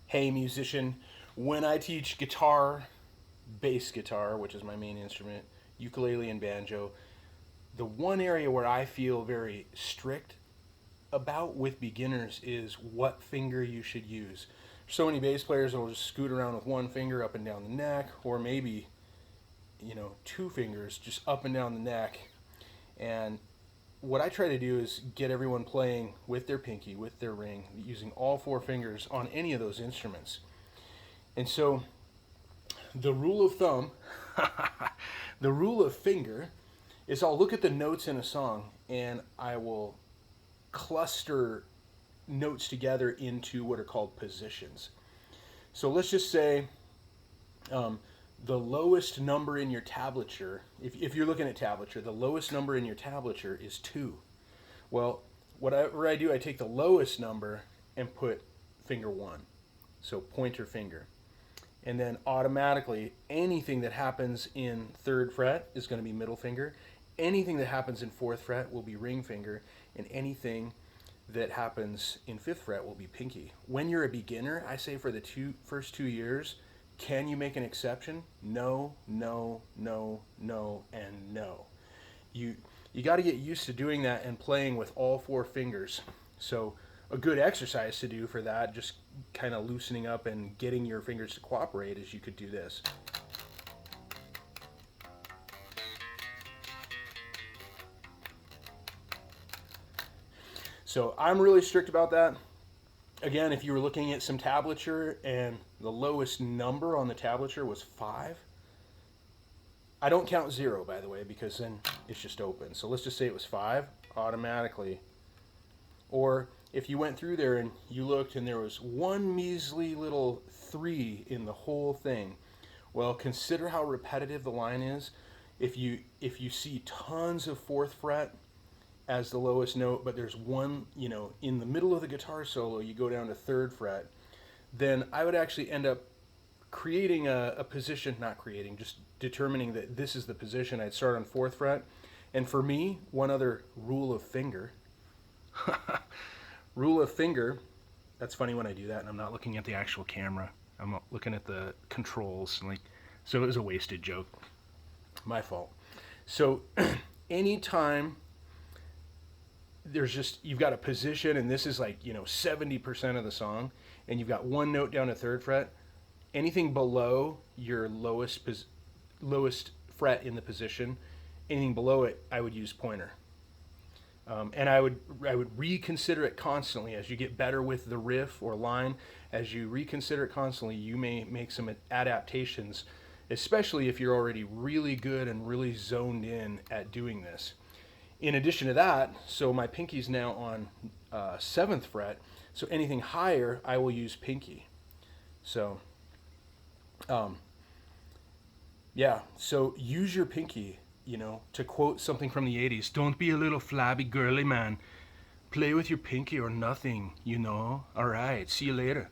Hey musician, when I teach guitar, bass guitar, which is my main instrument, ukulele and banjo, the one area where I feel very strict about with beginners is what finger you should use. So many bass players will just scoot around with one finger up and down the neck, or maybe, two fingers just up and down the neck. And what I try to do is get everyone playing with their pinky, with their ring, using all four fingers on any of those instruments. And so the rule of thumb, the rule of finger, is I'll look at the notes in a song and I will cluster notes together into what are called positions. So let's just say um, the lowest number in your tablature, if you're looking at tablature, the lowest number in your tablature is 2. Well, whatever I do, I take the lowest number and put finger 1, so pointer finger. And then automatically anything that happens in 3rd fret is going to be middle finger. Anything that happens in 4th fret will be ring finger, and anything that happens in 5th fret will be pinky. When you're a beginner, I say for the first 2 years, can you make an exception? No, no, no, no, and no. You got to get used to doing that and playing with all four fingers. So a good exercise to do for that, just kind of loosening up and getting your fingers to cooperate, is you could do this. So I'm really strict about that. Again, if you were looking at some tablature and the lowest number on the tablature was 5, I don't count 0, by the way, because then it's just open. So let's just say it was 5, automatically. Or if you went through there and you looked and there was one measly little 3 in the whole thing, well, consider how repetitive the line is. If you see tons of 4th fret as the lowest note, but there's one, in the middle of the guitar solo, you go down to 3rd fret, then I would actually end up creating a position, not creating, just determining that this is the position. I'd start on 4th fret. And for me, one other rule of finger, rule of finger, that's funny when I do that and I'm not looking at the actual camera. I'm looking at the controls, so it was a wasted joke. My fault. So anytime you've got a position and this is 70% of the song, and you've got one note down to 3rd fret, anything below your lowest fret in the position, anything below it, I would use pointer. And I would reconsider it constantly as you get better with the riff or line. As you reconsider it constantly, you may make some adaptations, especially if you're already really good and really zoned in at doing this. In addition to that, so my pinky's now on 7th fret, so anything higher, I will use pinky. So, yeah, so use your pinky, to quote something from the 80s, don't be a little flabby girly man. Play with your pinky or nothing, All right, see you later.